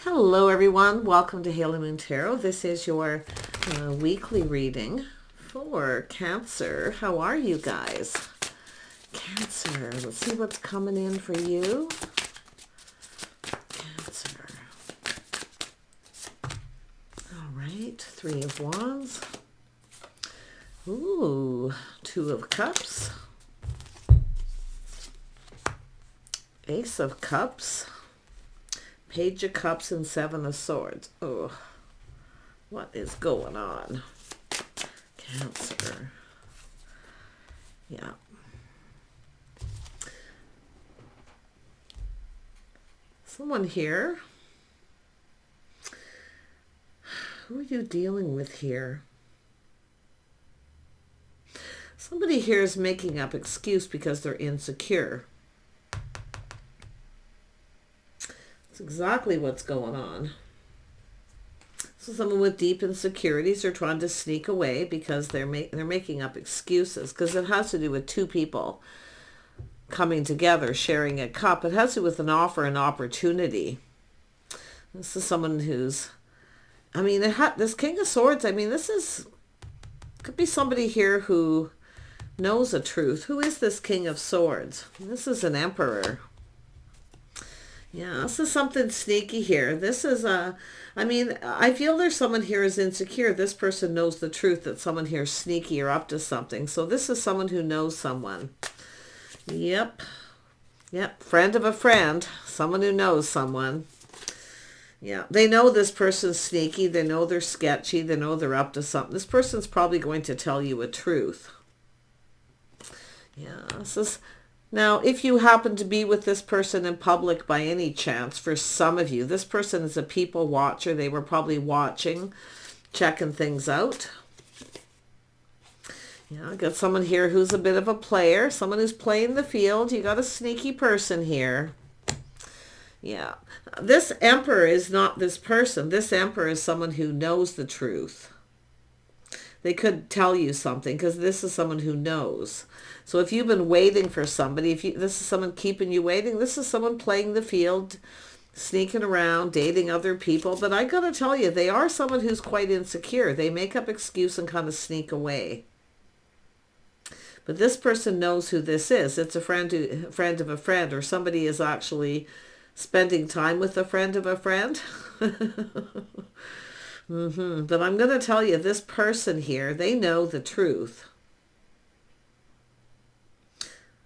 Hello everyone, welcome to Halo Moon Tarot. This is your weekly reading for Cancer. How are you guys? Cancer, let's see what's coming in for you. Cancer. All right, Three of Wands. Ooh, Two of Cups. Ace of Cups. Page of Cups and Seven of Swords. Oh, what is going on? Cancer. Yeah. Someone here. Who are you dealing with here? Somebody here is making up excuse because they're insecure. That's exactly what's going on. So someone with deep insecurities are trying to sneak away because they're making up excuses, because it has to do with two people coming together, sharing a cup. It has to do with an offer, an opportunity. This is someone who's, I mean, this King of Swords, I mean, could be somebody here who knows the truth. Who is this King of Swords? This is an Emperor. Yeah, this is something sneaky here. This is I mean, I feel there's someone here who's insecure. This person knows the truth that someone here is sneaky or up to something. So this is someone who knows someone. Yep. Yep. Friend of a friend. Someone who knows someone. Yeah. They know this person's sneaky. They know they're sketchy. They know they're up to something. This person's probably going to tell you a truth. Yeah. This is... Now, if you happen to be with this person in public by any chance, for some of you, this person is a people watcher. They were probably watching, checking things out. Yeah, I got someone here who's a bit of a player, someone who's playing the field. You got a sneaky person here. Yeah, this Emperor is not this person. This Emperor is someone who knows the truth. They could tell you something because this is someone who knows. So if you've been waiting for somebody, this is someone keeping you waiting, this is someone playing the field, sneaking around, dating other people. But I got to tell you, they are someone who's quite insecure. They make up excuse and kind of sneak away. But this person knows who this is. It's a friend of a friend, or somebody is actually spending time with a friend of a friend. But I'm going to tell you, this person here, they know the truth.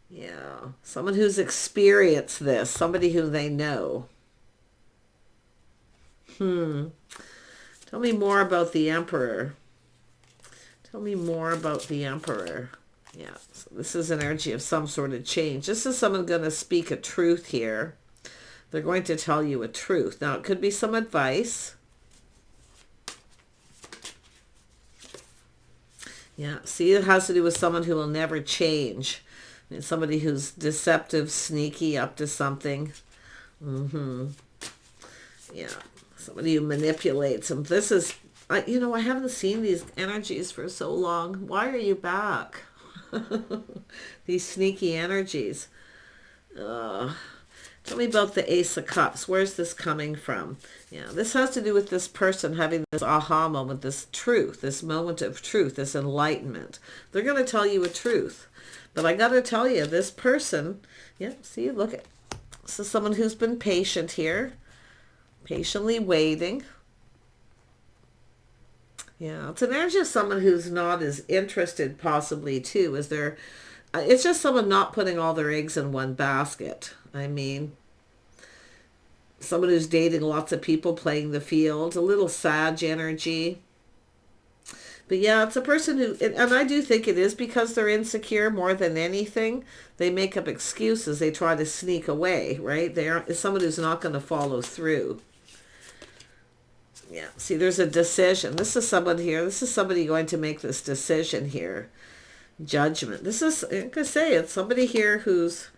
Yeah, someone who's experienced this, somebody who they know. Tell me more about the Emperor. Tell me more about the Emperor. Yeah, so this is an energy of some sort of change. This is someone going to speak a truth here. They're going to tell you a truth. Now, it could be some advice. Yeah, see, it has to do with someone who will never change. I mean, somebody who's deceptive, sneaky, up to something. Yeah, somebody who manipulates them. This is, I haven't seen these energies for so long. Why are you back? These sneaky energies. Tell me about the Ace of Cups. Where's this coming from? Yeah, this has to do with this person having this aha moment, this truth, this moment of truth, this enlightenment. They're going to tell you a truth. But I got to tell you, this person, yeah, see, look at, this is someone who's been patient here, patiently waiting. Yeah, it's an energy of someone who's not as interested possibly too, as they're, it's just someone not putting all their eggs in one basket. I mean, someone who's dating lots of people, playing the field, a little Sag energy. But yeah, it's a person who, and I do think it is because they're insecure more than anything. They make up excuses. They try to sneak away, right? It's someone who's not going to follow through. Yeah, see, there's a decision. This is someone here. This is somebody going to make this decision here. Judgment. This is, like I say, it's somebody here who's,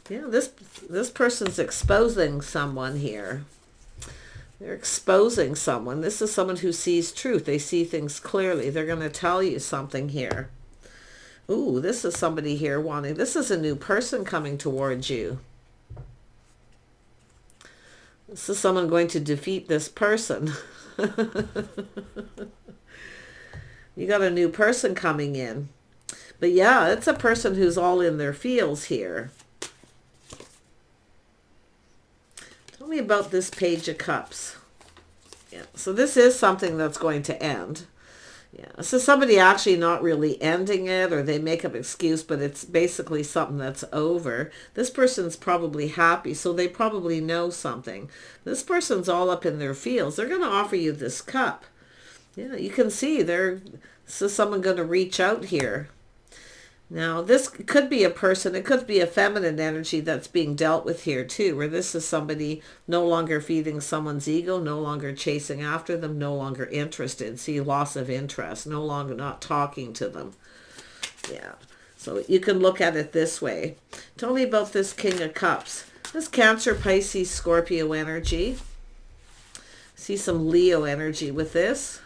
yeah, this person's exposing someone here. They're exposing someone. This is someone who sees truth. They see things clearly. They're going to tell you something here. Ooh, this is somebody here wanting, this is a new person coming towards you. This is someone going to defeat this person. You got a new person coming in. But yeah, it's a person who's all in their feels here. Tell me about this Page of Cups. Yeah, so this is something that's going to end. Yeah, so somebody actually not really ending it, or they make up excuse, but it's basically something that's over. This person's probably happy, so they probably know something. This person's all up in their feels. They're going to offer you this cup. Yeah, you can see this is someone going to reach out here. Now, this could be a person, it could be a feminine energy that's being dealt with here too, where this is somebody no longer feeding someone's ego, no longer chasing after them, no longer interested. See, loss of interest, no longer not talking to them. Yeah, so you can look at it this way. Tell me about this King of Cups. This Cancer, Pisces, Scorpio energy. See some Leo energy with this.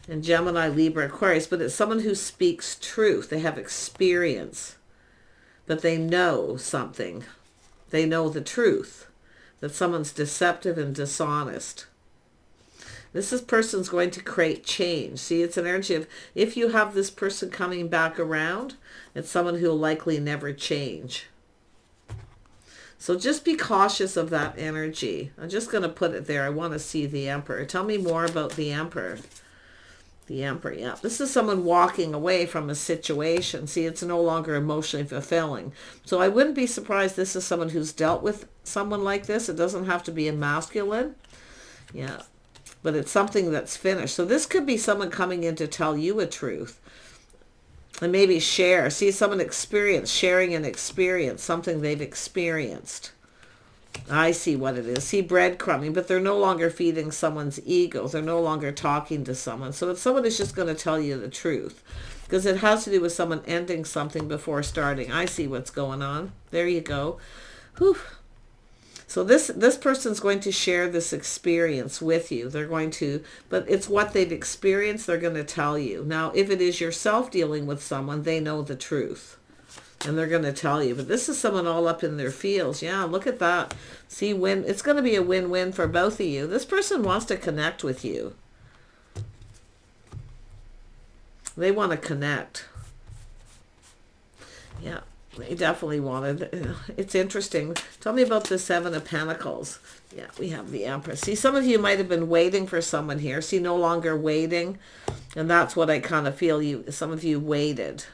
And Gemini, Libra, Aquarius, but it's someone who speaks truth. They have experience, but they know something. They know the truth, that someone's deceptive and dishonest. This person's going to create change. See, it's an energy of, if you have this person coming back around, it's someone who will likely never change. So just be cautious of that energy. I'm just going to put it there. I want to see the Emperor. Tell me more about the Emperor. The Emperor, yeah. This is someone walking away from a situation. See, it's no longer emotionally fulfilling. So I wouldn't be surprised this is someone who's dealt with someone like this. It doesn't have to be a masculine. Yeah. But it's something that's finished. So this could be someone coming in to tell you a truth. And maybe share. See, someone sharing an experience, something they've experienced. I see what it is. See, breadcrumbing, but they're no longer feeding someone's ego. They're no longer talking to someone. So it's someone who's just going to tell you the truth, because it has to do with someone ending something before starting. I see what's going on. There you go. Whew. So this person's going to share this experience with you. They're going to, but it's what they've experienced. They're going to tell you. Now, if it is yourself dealing with someone, they know the truth. And they're going to tell you. But this is someone all up in their feels. Yeah, look at that. See, it's going to be a win-win for both of you. This person wants to connect with you. They want to connect. Yeah, they definitely wanted. It's interesting. Tell me about the Seven of Pentacles. Yeah, we have the Empress. See, some of you might have been waiting for someone here. See, no longer waiting. And that's what I kind of feel. Some of you waited.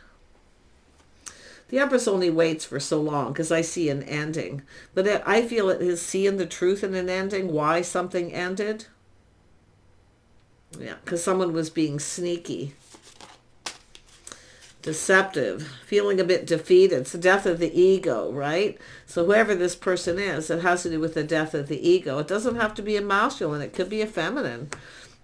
The Empress only waits for so long, because I see an ending. But I feel it is seeing the truth in an ending, why something ended. Yeah, because someone was being sneaky. Deceptive. Feeling a bit defeated. It's the death of the ego, right? So whoever this person is, it has to do with the death of the ego. It doesn't have to be a masculine. It could be a feminine.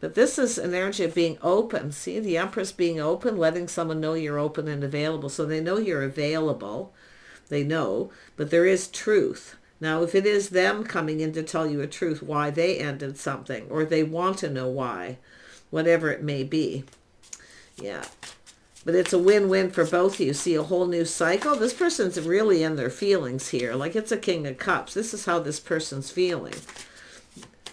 But this is an energy of being open. See, the Empress being open, letting someone know you're open and available. So they know you're available. They know. But there is truth. Now, if it is them coming in to tell you a truth, why they ended something, or they want to know why, whatever it may be. Yeah. But it's a win-win for both of you. See, a whole new cycle. This person's really in their feelings here. Like it's a King of Cups. This is how this person's feeling.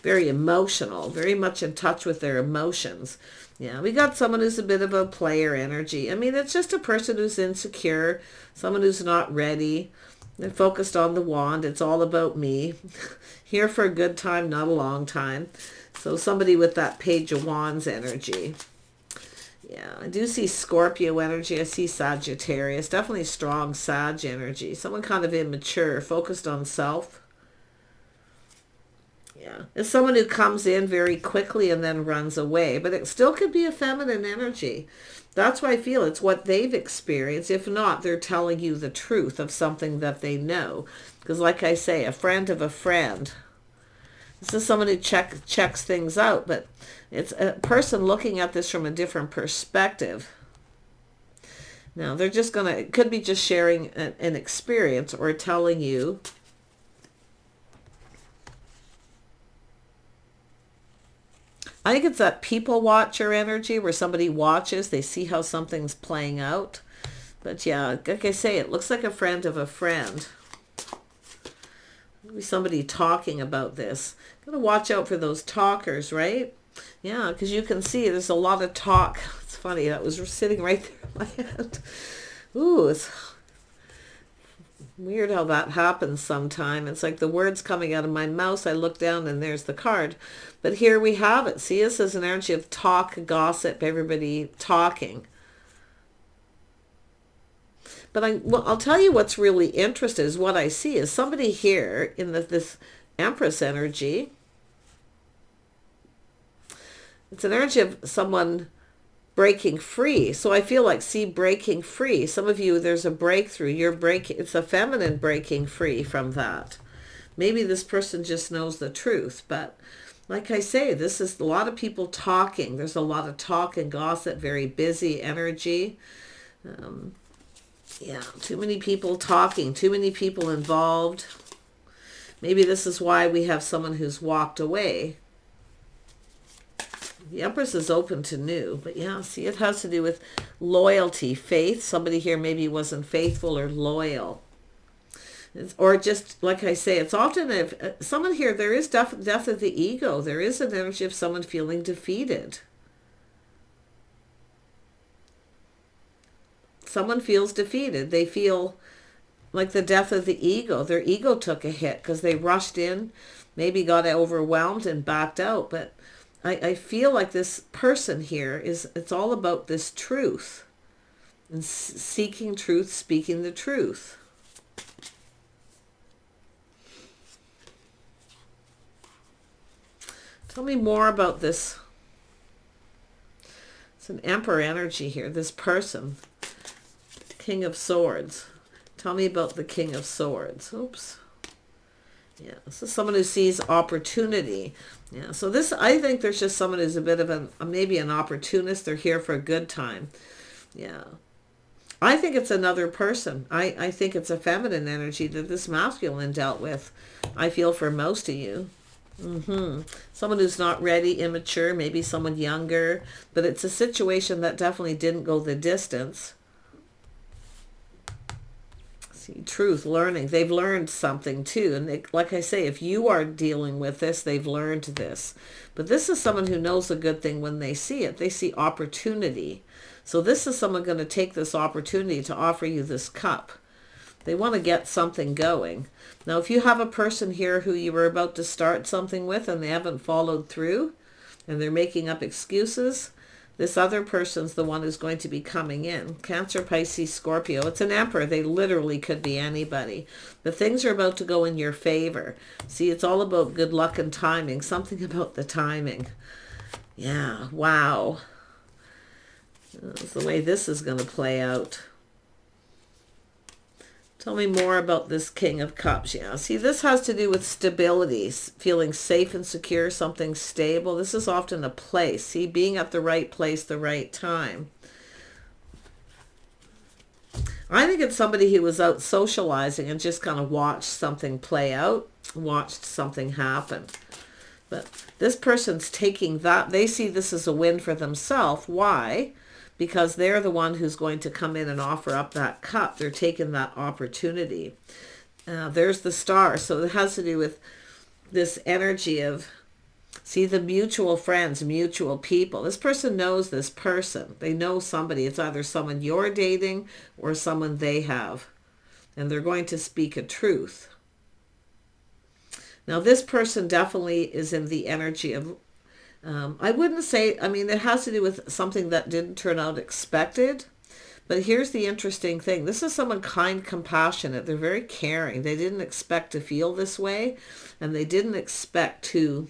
Very emotional, very much in touch with their emotions. Yeah, we got someone who's a bit of a player energy. I mean, it's just a person who's insecure, someone who's not ready. They're focused on the wand. It's all about me. Here for a good time, not a long time. So somebody with that Page of Wands energy. Yeah, I do see Scorpio energy. I see Sagittarius. Definitely strong Sag energy. Someone kind of immature, focused on self. Yeah, it's someone who comes in very quickly and then runs away, but it still could be a feminine energy. That's why I feel it's what they've experienced. If not, they're telling you the truth of something that they know. Because like I say, a friend of a friend. This is someone who checks things out, but it's a person looking at this from a different perspective. Now, they're just going to, it could be just sharing an experience or telling you. I think it's that people watcher energy where somebody watches, they see how something's playing out. But yeah, like I say, it looks like a friend of a friend. Maybe somebody talking about this. Gotta watch out for those talkers, right? Yeah, because you can see there's a lot of talk. It's funny, that was sitting right there in my head. Ooh, it's weird how that happens sometime. It's like the words coming out of my mouth. I look down and there's the card. But here we have it. See, this is an energy of talk, gossip, everybody talking. But I'll tell you what's really interesting is what I see is somebody here in this Empress energy. It's an energy of someone breaking free. So I feel like, see, breaking free. Some of you, there's a breakthrough. It's a feminine breaking free from that. Maybe this person just knows the truth. But like I say, this is a lot of people talking. There's a lot of talk and gossip, very busy energy. Yeah, too many people talking, too many people involved. Maybe this is why we have someone who's walked away. The Empress is open to new, but yeah, see, it has to do with loyalty, faith. Somebody here maybe wasn't faithful or loyal. Or just, like I say, it's often if someone here, there is death of the ego. There is an energy of someone feeling defeated. Someone feels defeated. They feel like the death of the ego. Their ego took a hit because they rushed in, maybe got overwhelmed and backed out. But I feel like this person here it's all about this truth and seeking truth, speaking the truth. Tell me more about this. It's an Emperor energy here, this person. King of Swords. Tell me about the King of Swords. Oops. Yeah, this is someone who sees opportunity. Yeah, so this, I think there's just someone who's a bit of maybe an opportunist. They're here for a good time. Yeah. I think it's another person. I think it's a feminine energy that this masculine dealt with. I feel for most of you. Someone who's not ready, immature, maybe someone younger. But it's a situation that definitely didn't go the distance. Truth, learning. They've learned something too. And like I say, if you are dealing with this, they've learned this. But this is someone who knows a good thing when they see it. They see opportunity. So this is someone going to take this opportunity to offer you this cup. They want to get something going. Now, if you have a person here who you were about to start something with and they haven't followed through and they're making up excuses, this other person's the one who's going to be coming in. Cancer, Pisces, Scorpio. It's an Emperor. They literally could be anybody. But things are about to go in your favor. See, it's all about good luck and timing. Something about the timing. Yeah, wow. That's the way this is going to play out. Tell me more about this King of Cups. Yeah, see, this has to do with stability, feeling safe and secure, something stable. This is often a place. See, being at the right place, the right time. I think it's somebody who was out socializing and just kind of watched something play out, watched something happen. But this person's taking that. They see this as a win for themselves. Why? Because they're the one who's going to come in and offer up that cup. They're taking that opportunity. There's the Star. So it has to do with this energy of, see, the mutual friends, mutual people. This person knows this person. They know somebody. It's either someone you're dating or someone they have. And they're going to speak a truth. Now, this person definitely is in the energy of, I wouldn't say, I mean, it has to do with something that didn't turn out expected. But here's the interesting thing. This is someone kind, compassionate. They're very caring. They didn't expect to feel this way. And they didn't expect to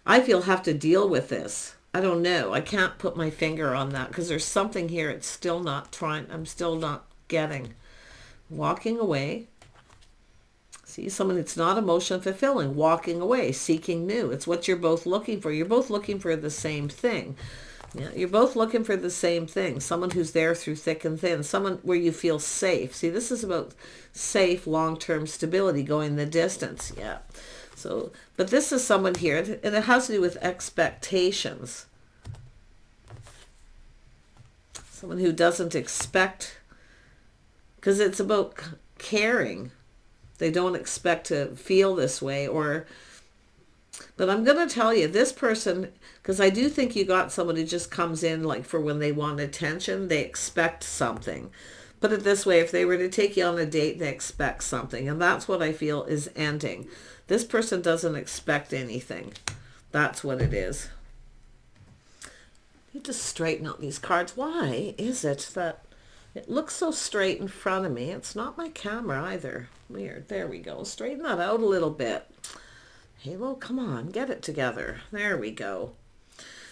I feel have to deal with this. I don't know. I can't put my finger on that because there's something here it's still not trying. I'm still not getting. Walking away. See, someone that's not emotionally fulfilling, walking away, seeking new. It's what you're both looking for. You're both looking for the same thing. Yeah, you're both looking for the same thing. Someone who's there through thick and thin. Someone where you feel safe. See, this is about safe, long-term stability, going the distance. Yeah. So, but this is someone here, and it has to do with expectations. Someone who doesn't expect because it's about caring. They don't expect to feel this way, but I'm going to tell you, this person, because I do think you got someone who just comes in like for when they want attention, they expect something. Put it this way, if they were to take you on a date, they expect something. And that's what I feel is ending. This person doesn't expect anything. That's what it is. I need to straighten out these cards. Why is it that it looks so straight in front of me? It's not my camera either. Weird. There we go. Straighten that out a little bit. Halo, come on, get it together. There we go.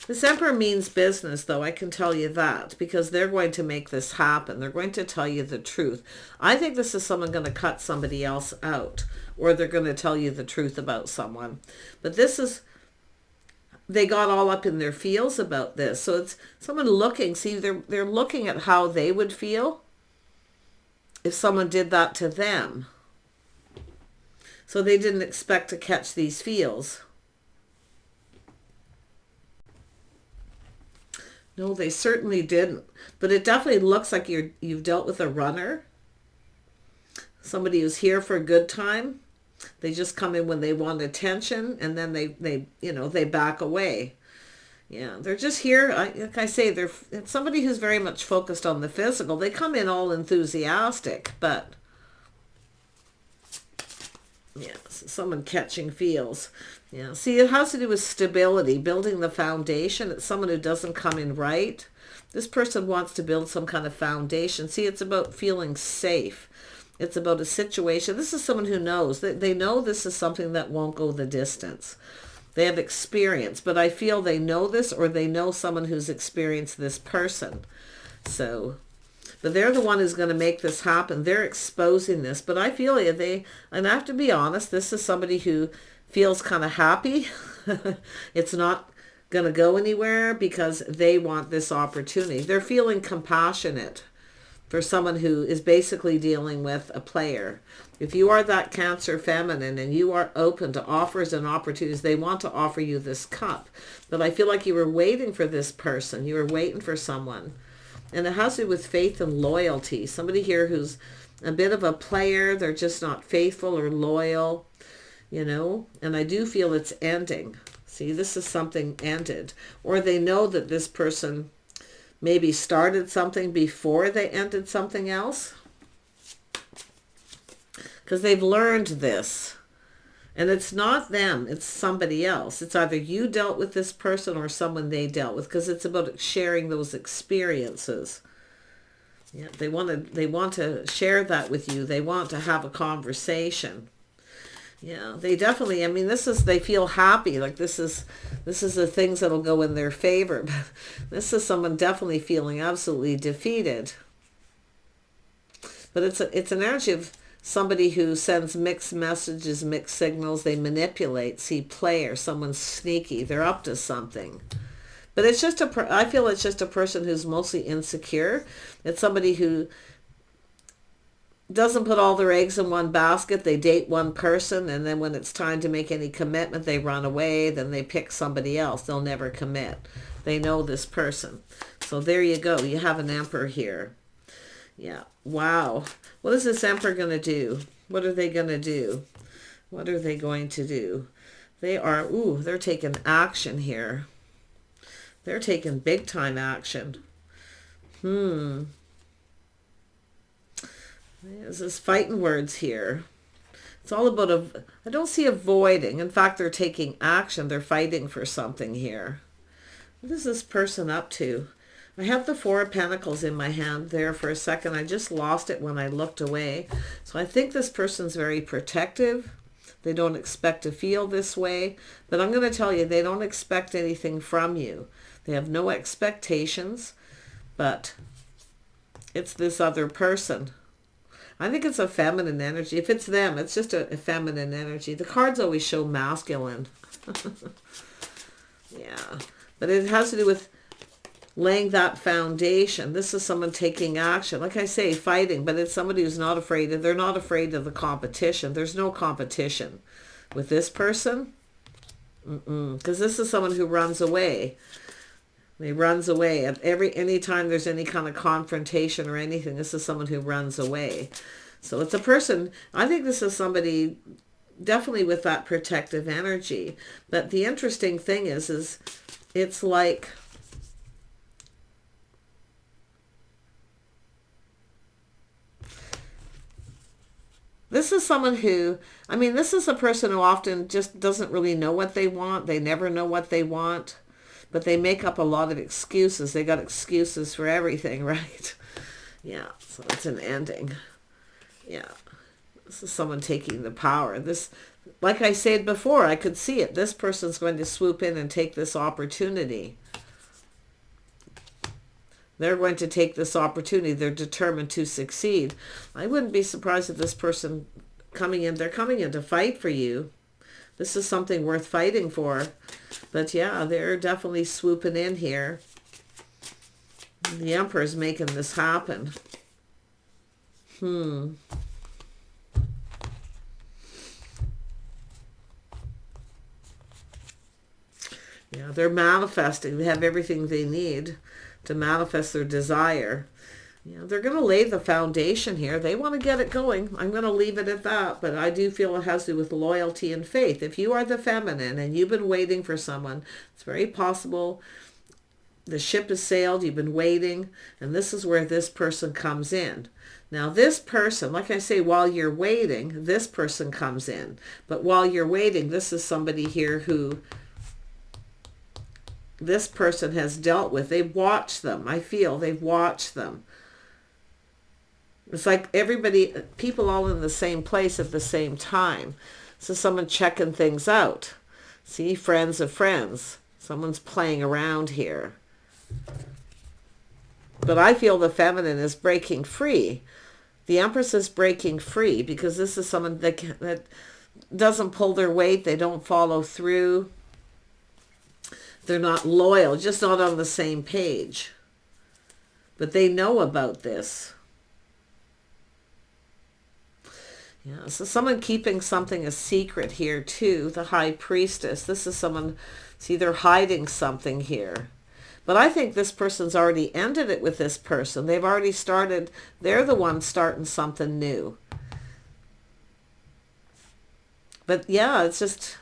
This Emperor means business, though, I can tell you that, because they're going to make this happen. They're going to tell you the truth. I think this is someone going to cut somebody else out, or they're going to tell you the truth about someone. But this is, they got all up in their feels about this. So it's someone looking, see, they're looking at how they would feel if someone did that to them. So they didn't expect to catch these feels. No, they certainly didn't. But it definitely looks like you've dealt with a runner. Somebody who's here for a good time. They just come in when they want attention, and then they back away. Yeah, they're just here. Like I say, it's somebody who's very much focused on the physical. They come in all enthusiastic, but yeah, someone catching feels. Yeah, see, it has to do with stability, building the foundation. It's someone who doesn't come in right. This person wants to build some kind of foundation. See, it's about feeling safe. It's about a situation. This is someone who knows. They know this is something that won't go the distance. They have experience, but I feel they know this, or they know someone who's experienced this person. So, but they're the one who's going to make this happen. They're exposing this. But I feel and I have to be honest, this is somebody who feels kind of happy. It's not going to go anywhere because they want this opportunity. They're feeling compassionate for someone who is basically dealing with a player. If you are that Cancer feminine and you are open to offers and opportunities, they want to offer you this cup. But I feel like you were waiting for this person. You were waiting for someone. And it has to do with faith and loyalty. Somebody here who's a bit of a player. They're just not faithful or loyal, and I do feel it's ending. See, this is something ended. Or they know that this person maybe started something before they ended something else. Because they've learned this. And it's not them, it's somebody else. It's either you dealt with this person or someone they dealt with, because it's about sharing those experiences. Yeah, they want to share that with you. They want to have a conversation. Yeah, they definitely, they feel happy. Like this is the things that'll go in their favor. But this is someone definitely feeling absolutely defeated. But it's an energy of somebody who sends mixed messages, mixed signals. They manipulate, see, player, someone's sneaky. They're up to something. But it's just I feel it's just a person who's mostly insecure. It's somebody who doesn't put all their eggs in one basket. They date one person, and then when it's time to make any commitment, they run away. Then they pick somebody else. They'll never commit. They know this person. So there you go. You have an Emperor here. Yeah. Wow. What is this Emperor going to do? What are they going to do? What are they going to do? They're taking action here. They're taking big time action. There's this fighting words here. It's all about I don't see avoiding. In fact, they're taking action. They're fighting for something here. What is this person up to? I have the Four of Pentacles in my hand there for a second. I just lost it when I looked away. So I think this person's very protective. They don't expect to feel this way. But I'm going to tell you, they don't expect anything from you. They have no expectations. But it's this other person. I think it's a feminine energy. If it's them, it's just a feminine energy. The cards always show masculine. Yeah. But it has to do with laying that foundation. This is someone taking action. Like I say, fighting, but it's somebody who's not afraid. They're not afraid of the competition. There's no competition with this person. Because this is someone who runs away. He runs away at anytime there's any kind of confrontation or anything. This is someone who runs away. So it's a person, I think this is somebody definitely with that protective energy. But the interesting thing is it's like, this is someone who, I mean, this is a person who often just doesn't really know what they want. They never know what they want, but they make up a lot of excuses. They got excuses for everything, right? Yeah, so it's an ending. Yeah, this is someone taking the power. This, like I said before, I could see it. This person's going to swoop in and take this opportunity. They're going to take this opportunity. They're determined to succeed. I wouldn't be surprised if this person coming in, they're coming in to fight for you. This is something worth fighting for. But yeah, they're definitely swooping in here. The Emperor's making this happen. Yeah, they're manifesting. They have everything they need to manifest their desire. Yeah, they're going to lay the foundation here. They want to get it going. I'm going to leave it at that. But I do feel it has to do with loyalty and faith. If you are the feminine and you've been waiting for someone, it's very possible the ship has sailed, you've been waiting, and this is where this person comes in. Now this person, like I say, while you're waiting, this person comes in. But while you're waiting, this is somebody here who this person has dealt with. They've watched them. I feel they've watched them. It's like everybody, people all in the same place at the same time. So someone checking things out. See, friends of friends. Someone's playing around here. But I feel the feminine is breaking free. The Empress is breaking free because this is someone that doesn't pull their weight. They don't follow through. They're not loyal, just not on the same page. But they know about this. Yeah, so someone keeping something a secret here too. The High Priestess. This is someone, see, they're hiding something here. But I think this person's already ended it with this person. They've already started, they're the ones starting something new. But yeah, it's just,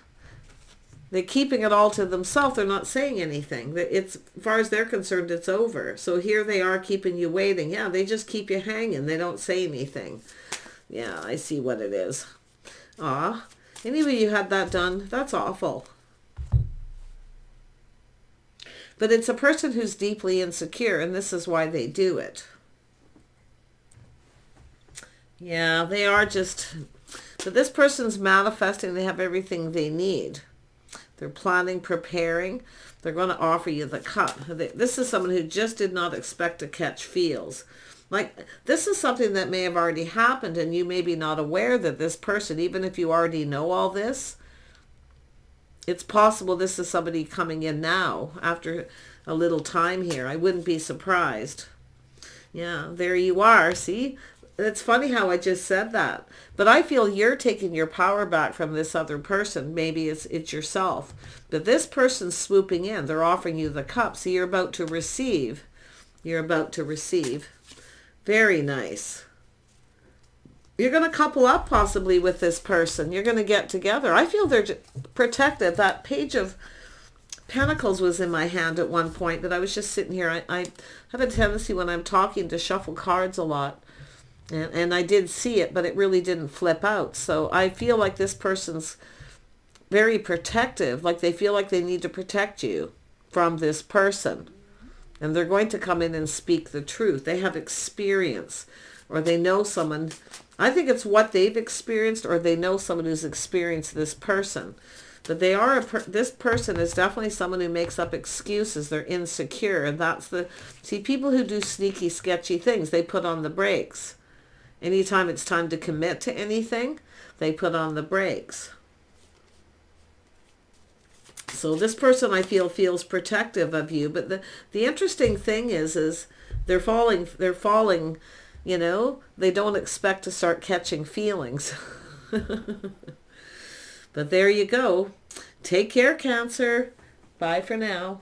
they're keeping it all to themselves. They're not saying anything. It's, as far as they're concerned, it's over. So here they are keeping you waiting. Yeah, they just keep you hanging. They don't say anything. Yeah, I see what it is. Ah, anyway, you had that done. That's awful. But it's a person who's deeply insecure, and this is why they do it. Yeah, they are just... But this person's manifesting. They have everything they need. They're planning, preparing. They're going to offer you the cup. This is someone who just did not expect to catch feels. Like, this is something that may have already happened, and you may be not aware that this person, even if you already know all this, it's possible this is somebody coming in now after a little time here. I wouldn't be surprised. Yeah, there you are. See? It's funny how I just said that. But I feel you're taking your power back from this other person. Maybe it's yourself. But this person's swooping in. They're offering you the cup. So you're about to receive. You're about to receive. Very nice. You're going to couple up possibly with this person. You're going to get together. I feel they're protected. That Page of Pentacles was in my hand at one point, but I was just sitting here. I have a tendency when I'm talking to shuffle cards a lot. And I did see it, but it really didn't flip out. So I feel like this person's very protective. Like they feel like they need to protect you from this person. And they're going to come in and speak the truth. They have experience, or they know someone. I think it's what they've experienced, or they know someone who's experienced this person. But they are this person is definitely someone who makes up excuses. They're insecure, and that's the... See, people who do sneaky, sketchy things, they put on the brakes. Anytime it's time to commit to anything, they put on the brakes. So this person, I feel, feels protective of you. But the interesting thing is they're falling, you know, they don't expect to start catching feelings. But there you go. Take care, Cancer. Bye for now.